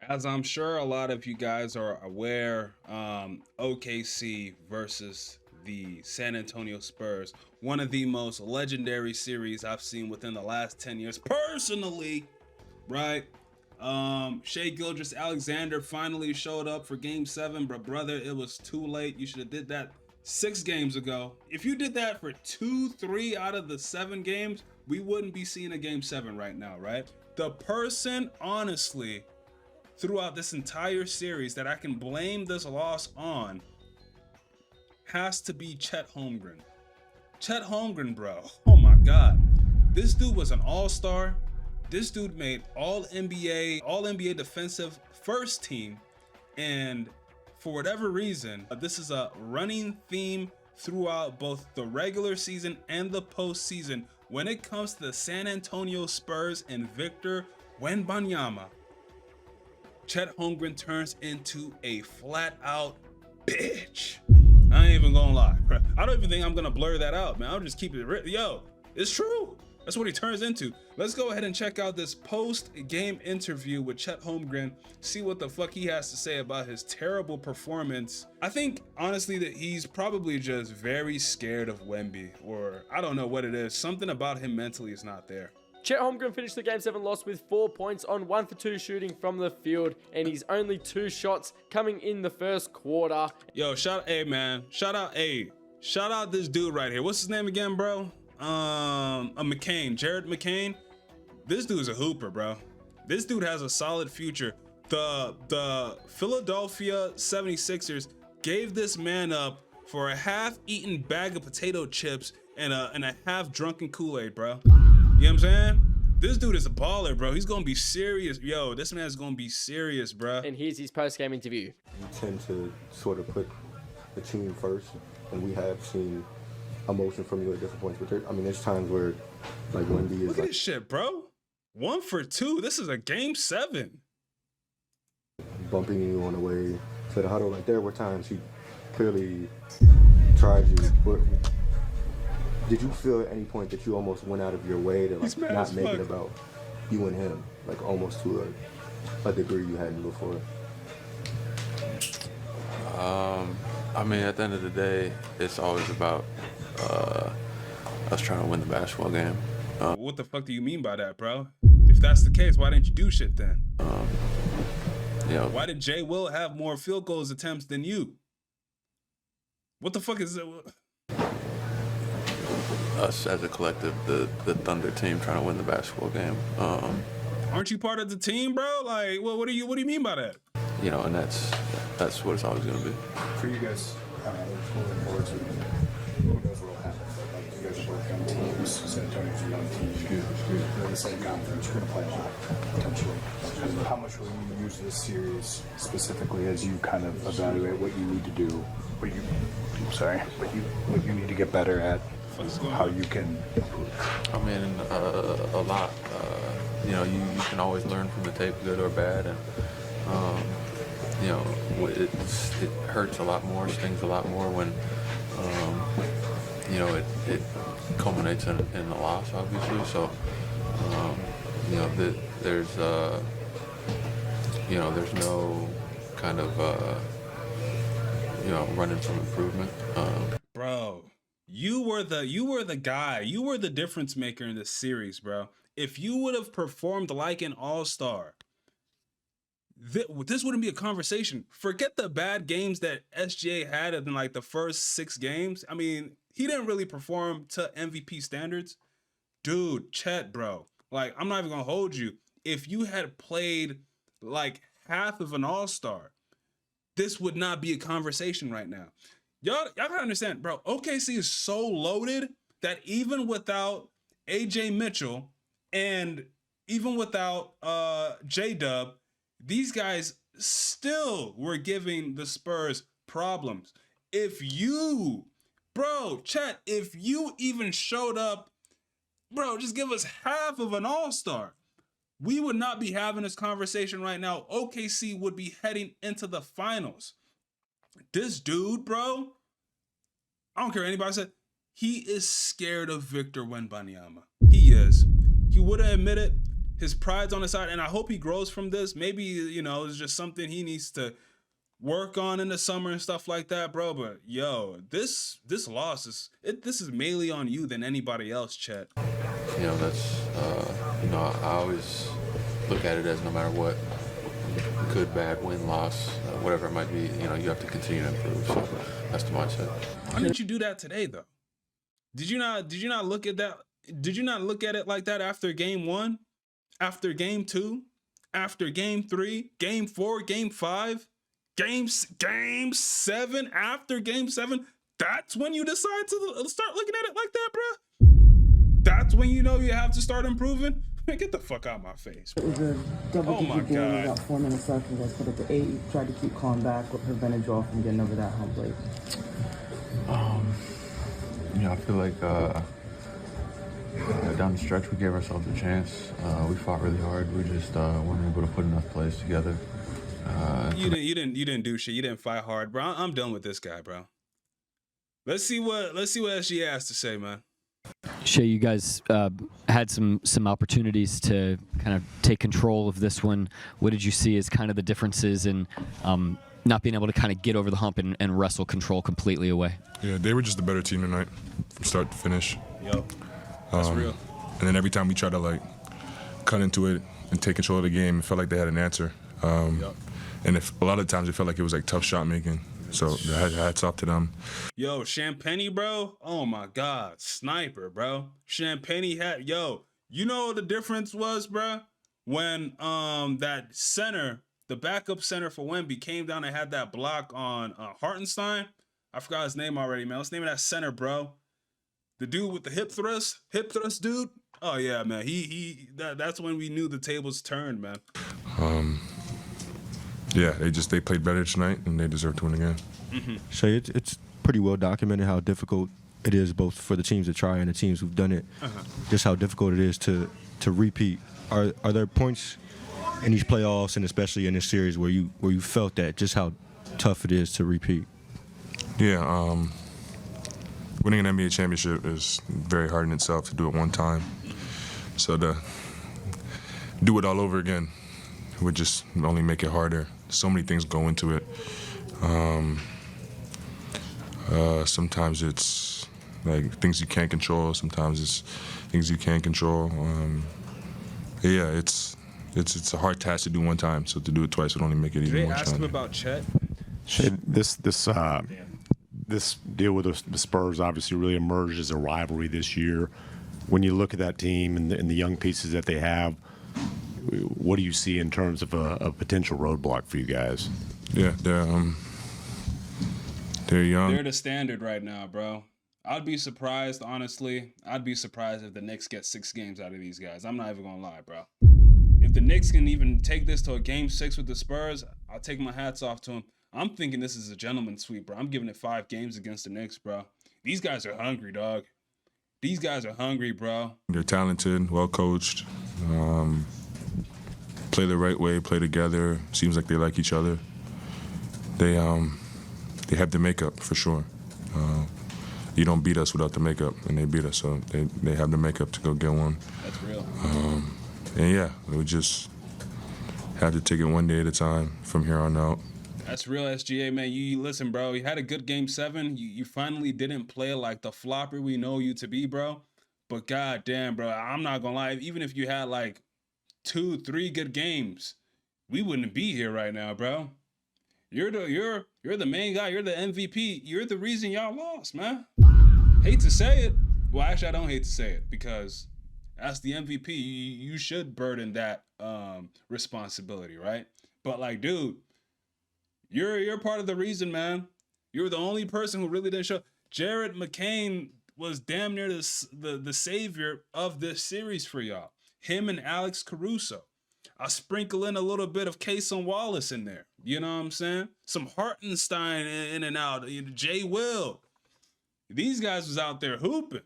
As I'm sure a lot of you guys are aware, OKC versus the San Antonio Spurs, one of the most legendary series I've seen within the last 10 years personally, right? Shai Gilgeous-Alexander finally showed up for game 7, but brother, it was too late. You should have did that 6 games ago. If you did that for 2-3 out of the 7 games, we wouldn't be seeing a game 7 right now, right? The person, honestly, throughout this entire series that I can blame this loss on has to be Chet Holmgren. Chet Holmgren, bro. Oh my God. This dude was an all-star. This dude made all NBA defensive first team. And for whatever reason, this is a running theme throughout both the regular season and the postseason when it comes to the San Antonio Spurs and Victor Wembanyama. Chet Holmgren turns into a flat out bitch. I ain't even gonna lie, bro. I don't even think I'm gonna blur that out, man. I'll just keep it real. Yo, it's true. That's what he turns into. Let's go ahead and check out this post-game interview with Chet Holmgren, see what the fuck he has to say about his terrible performance. I think, honestly, that he's probably just very scared of Wemby, or I don't know what it is. Something about him mentally is not there. Chet Holmgren finished the Game 7 loss with 4 points on 1 for 2 shooting from the field, and he's only 2 shots coming in the first quarter. Yo, shout out this dude right here. What's his name again, bro? McCain, Jared McCain. This dude's a hooper, bro. This dude has a solid future. The Philadelphia 76ers gave this man up for a half-eaten bag of potato chips and a half-drunken Kool-Aid, bro. You know what I'm saying? This dude is a baller, bro. He's gonna be serious. Yo, this man's gonna be serious, bro. And here's his post-game interview. We tend to sort of put the team first, and we have seen emotion from you at different points. But there's times where, like, Wemby is Look at this shit, bro. 1 for 2. This is a game 7. Bumping you on the way to the huddle. Like, there were times he clearly tried you. But did you feel at any point that you almost went out of your way to, like, not make it about you and him, like, almost to a degree you hadn't before? I mean, at the end of the day, it's always about us trying to win the basketball game. What the fuck do you mean by that, bro? If that's the case, why didn't you do shit then? Why did Jay Will have more field goals attempts than you? What the fuck is it? Us as a collective, the Thunder team trying to win the basketball game. Aren't you part of the team, bro? Like, what do you mean by that? You know, and that's what it's always gonna be. For you guys, moving forward, who knows what will happen? Like, you guys are both young teams. San Antonio's a young team. They're in the same conference. We're gonna play a lot, potentially. How much will you use this series specifically as you kind of evaluate what you need to do, what you need to get better at, how you can improve? I mean, a lot. You know, you can always learn from the tape, good or bad, and you know, it hurts a lot more, stings a lot more when you know it culminates in a loss, obviously. So you know, there's no kind of you know, running from improvement. Bro, you were the guy. You were the difference maker in this series, bro. If you would have performed like an all-star, this wouldn't be a conversation. Forget the bad games that SGA had in like the first 6 games. I mean, he didn't really perform to MVP standards. Dude, Chet, bro. Like, I'm not even gonna hold you. If you had played like half of an all-star, this would not be a conversation right now. Y'all gotta understand, bro, OKC is so loaded that even without AJ Mitchell and even without J-Dub, these guys still were giving the Spurs problems. If you, bro, Chet, if you even showed up, bro, just give us half of an all-star, we would not be having this conversation right now. OKC would be heading into the finals. This dude, bro, I don't care what anybody said, he is scared of Victor Wembanyama. He is. He wouldn't admit it. His pride's on his side, and I hope he grows from this. Maybe, you know, it's just something he needs to work on in the summer and stuff like that, bro. But yo, this loss this is mainly on you than anybody else, Chet. You know, that's you know, I always look at it as no matter what, good, bad, win, loss, whatever it might be, you know, you have to continue to improve. So that's the mindset. Why didn't you do that today, though? Did you not look at that? Did you not look at it like that after game 1, after game 2, after game 3, game 4, game 5, game 7, after game 7? That's when you decide to start looking at it like that, bro. That's when you know you have to start improving. Man, get the fuck out of my face. It was a double-digit game. God. About 4 minutes left. You guys put up the 8. You tried to keep calm back. What prevented you all from getting over that hump late? You know, I feel like down the stretch we gave ourselves a chance. We fought really hard. We just weren't able to put enough plays together. You didn't do shit. You didn't fight hard, bro. I'm done with this guy, bro. Let's see what SGA has to say, man. Shai, you guys had some opportunities to kind of take control of this one. What did you see as kind of the differences in not being able to kind of get over the hump and wrestle control completely away? Yeah, they were just the better team tonight from start to finish. Yo, that's real. And then every time we tried to like cut into it and take control of the game, it felt like they had an answer. And a lot of times it felt like it was like tough shot making. So hats off to them. Yo, Champagne, bro. Oh my God, sniper, bro. Champagne had you know what the difference was, bro? When that center, the backup center for Wemby came down and had that block on Hartenstein. I forgot his name already, man. What's the name of that center, bro? The dude with the hip thrust dude. Oh yeah, man. That's when we knew the tables turned, man. Yeah, they played better tonight and they deserve to win again. Mm-hmm. Shai, it's pretty well documented how difficult it is both for the teams that try and the teams who've done it. Just how difficult it is to repeat. Are there points in these playoffs and especially in this series where you felt that just how tough it is to repeat? Yeah, winning an NBA championship is very hard in itself to do it one time. So to do it all over again would just only make it harder. So many things go into it. Sometimes it's like things you can't control. Sometimes it's things you can control. Yeah, it's a hard task to do one time. So to do it twice would only make it even more challenging. Ask him about Chet. This deal with the Spurs obviously really emerged as a rivalry this year. When you look at that team and the young pieces that they have, what do you see in terms of a potential roadblock for you guys? Yeah, they're young. They're the standard right now, bro. I'd be surprised, honestly. I'd be surprised if the Knicks get 6 games out of these guys. I'm not even gonna lie, bro. If the Knicks can even take this to a game 6 with the Spurs, I'll take my hats off to them. I'm thinking this is a gentleman's sweep, bro. I'm giving it 5 games against the Knicks, bro. These guys are hungry, dog. These guys are hungry, bro. They're talented, well coached, play the right way, play together. Seems like they like each other. They have the makeup for sure. You don't beat us without the makeup, and they beat us, so they have the makeup to go get one. That's real. And yeah, we just have to take it one day at a time from here on out. That's real, SGA, man. You listen, bro. You had a good game 7. You finally didn't play like the flopper we know you to be, bro. But goddamn, bro, I'm not gonna lie. Even if you had like 2-3 good games, we wouldn't be here right now, bro. You're the main guy. You're the MVP. You're the reason y'all lost, man. Hate to say it. Well, actually, I don't hate to say it because as the MVP, you should burden that responsibility, right? But like, dude, you're part of the reason, man. You're the only person who really didn't show. Jared McCain was damn near the savior of this series for y'all. Him and Alex Caruso. I sprinkle in a little bit of Cason Wallace in there. You know what I'm saying? Some Hartenstein in and out. Jay Will. These guys was out there hooping.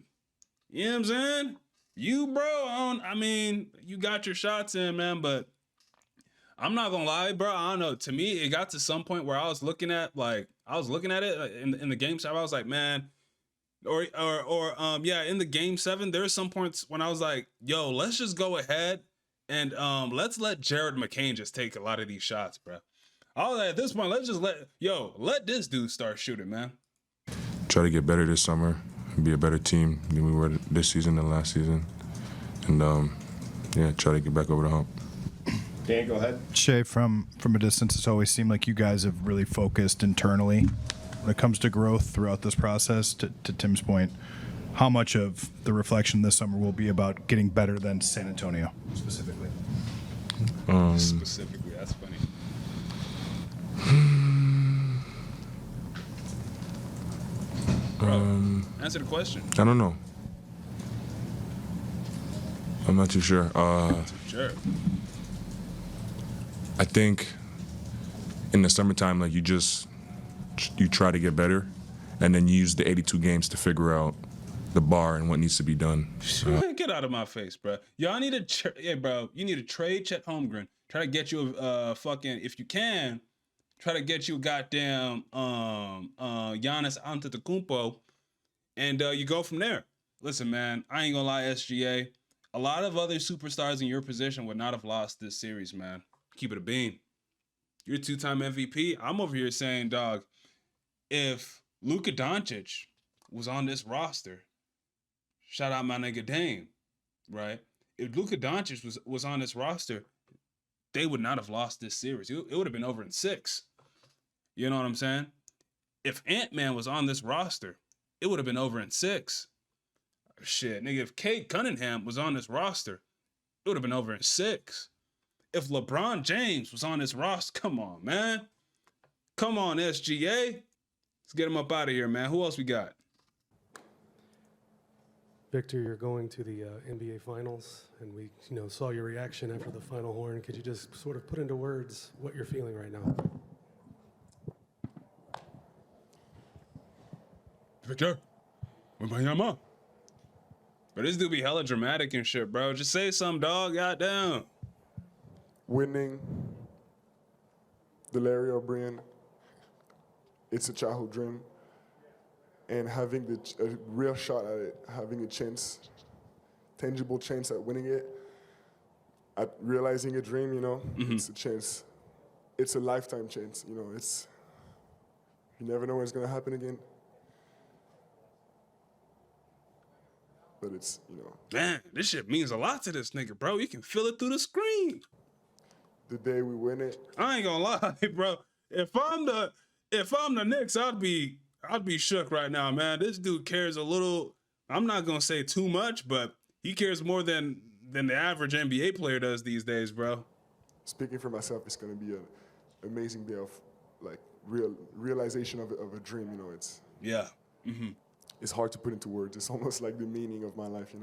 You know what I'm saying? You, bro, you got your shots in, man, but I'm not gonna lie, bro. I don't know. To me, it got to some point where I was looking at it in the game 7. I was like, man, in the game 7, there's some points when I was like, yo, let's just go ahead And let's let Jared McCain just take a lot of these shots, bro. At this point, let's just let this dude start shooting, man. Try to get better this summer, be a better team than we were this season and last season, and try to get back over the hump. Dan, go ahead. Shai, from a distance, it's always seemed like you guys have really focused internally when it comes to growth throughout this process. To Tim's point, how much of the reflection this summer will be about getting better than San Antonio specifically? Specifically, that's funny. Bro, answer the question. I don't know. I'm not too sure. Sure. I think in the summertime, like you try to get better, and then you use the 82 games to figure out the bar and what needs to be done. Get out of my face, bro. Y'all need to, you need to trade Chet Holmgren. Try to get you if you can, try to get you a goddamn Giannis Antetokounmpo, and you go from there. Listen, man, I ain't gonna lie, SGA. A lot of other superstars in your position would not have lost this series, man. Keep it a bean. You're a 2-time MVP. I'm over here saying, dog, if Luka Doncic was on this roster, shout out my nigga Dame, right? If Luka Doncic was on this roster, they would not have lost this series. It would have been over in 6. You know what I'm saying? If Ant-Man was on this roster, it would have been over in 6. Shit, nigga, if Kate Cunningham was on this roster, it would have been over in 6. If LeBron James was on this roster, come on, man. Come on, SGA. Let's get him up out of here, man. Who else we got? Victor, you're going to the NBA Finals, and we saw your reaction after the final horn. Could you just sort of put into words what you're feeling right now? Victor Wembanyama. But this dude be hella dramatic and shit, bro. Just say something, dog. Goddamn. Winning the Larry O'Brien, it's a childhood dream. And having a real shot at it, having a chance, tangible chance at winning it, at realizing a dream, it's a chance. It's a lifetime chance, it's, you never know when it's gonna happen again. But it's, Man, this shit means a lot to this nigga, bro. You can feel it through the screen. The day we win it. I ain't gonna lie, bro. If I'm the Knicks, I'd be shook right now, man. This dude cares a little. I'm not gonna say too much, but he cares more than the average NBA player does these days, bro. Speaking for myself, it's gonna be an amazing day of like realization of a dream. It's It's hard to put into words. It's almost like the meaning of my life.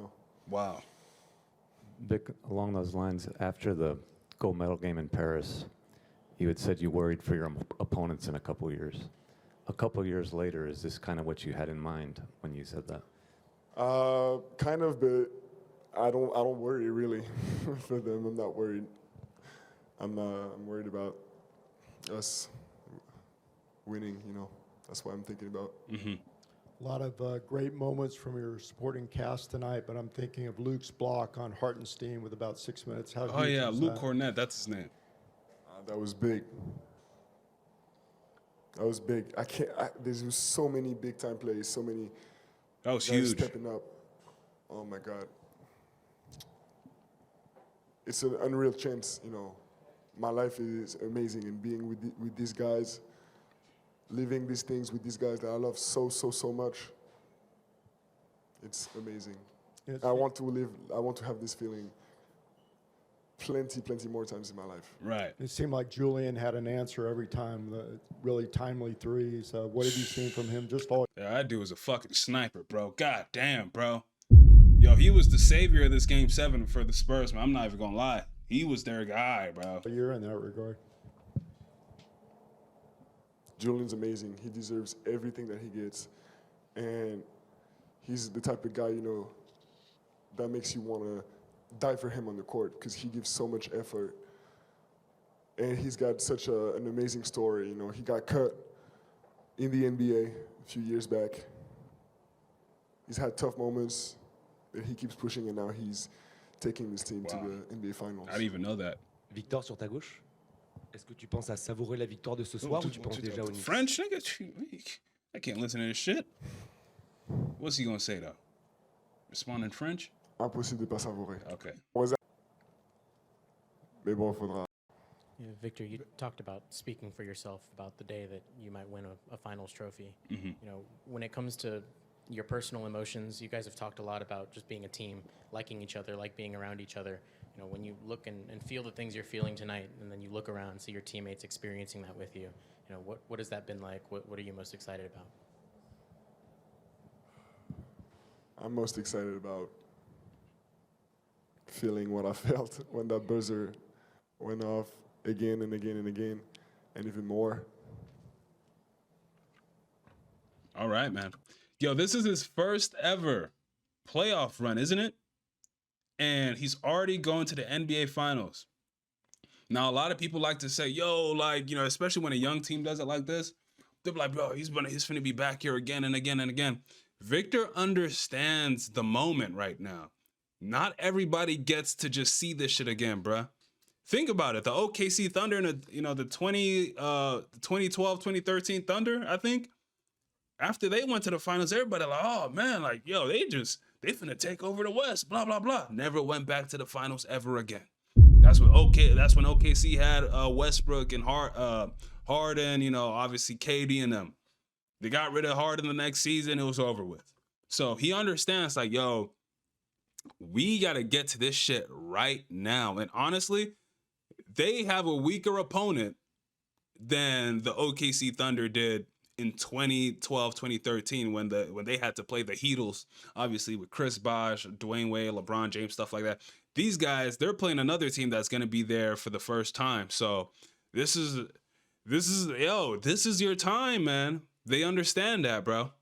Wow. Vic, along those lines, after the gold medal game in Paris, you had said you worried for your opponents in a couple of years. A couple of years later, is this kind of what you had in mind when you said that? Kind of, but I don't worry really for them. I'm not worried. I'm worried about us winning. That's what I'm thinking about. A lot of great moments from your supporting cast tonight, but I'm thinking of Luke's block on Hartenstein with about 6 minutes. How Oh yeah, Luke that? Cornett, that's his name. That was big. That was big. There's so many big time plays, so many. That was guys huge. Stepping up. Oh my God. It's an unreal chance, My life is amazing, and being with these guys, living these things with these guys that I love so much. It's amazing. I want to have this feeling plenty more times in my life. Right. It seemed like Julian had an answer every time, the really timely threes. What have you seen from him? Yeah, that dude was a fucking sniper, bro. God damn, bro. Yo, he was the savior of this Game 7 for the Spurs, man. I'm not even gonna lie. He was their guy, bro. You're in that regard. Julian's amazing. He deserves everything that he gets. And he's the type of guy, that makes you want to die for him on the court because he gives so much effort. And he's got such an amazing story. He got cut in the NBA a few years back. He's had tough moments, but he keeps pushing, and now he's taking this team to the NBA Finals. I didn't even know that. Victor sur ta gauche. Est-ce que tu penses à savourer la victoire de ce soir ou tu penses déjà au Knicks? French nigga, I can't listen to this shit. What's he gonna say though? Respond in French? Impossible de pas savourer. Okay. Mais bon, faudra. Yeah, Victor, you talked about speaking for yourself about the day that you might win a finals trophy. Mm-hmm. You know, when it comes to your personal emotions, you guys have talked a lot about just being a team, liking each other, like being around each other. You know, when you look and feel the things you're feeling tonight, and then you look around and see your teammates experiencing that with you, you know, what has that been like? What are you most excited about? I'm most excited about feeling what I felt when that buzzer went off again and again and again, and even more. All right, man. Yo, this is his first ever playoff run, isn't it? And he's already going to the NBA Finals. Now, a lot of people like to say, yo, like, you know, especially when a young team does it like this, they're like, bro, he's gonna be back here again and again and again. Victor understands the moment right now. Not everybody gets to just see this shit again, bruh. Think about it. The OKC Thunder and the 2012, 2013 Thunder, I think, after they went to the finals, everybody like, oh man, like, yo, they finna take over the West, blah, blah, blah. Never went back to the finals ever again. That's when OKC had Westbrook and Harden, you know, obviously KD and them. They got rid of Harden the next season, it was over with. So he understands, like, yo, we gotta get to this shit right now. And honestly, they have a weaker opponent than the OKC Thunder did in 2012, 2013 when they had to play the Heatles, obviously with Chris Bosh, Dwayne Wade, LeBron James, stuff like that. These guys, they're playing another team that's going to be there for the first time. So this is your time, man. They understand that, bro.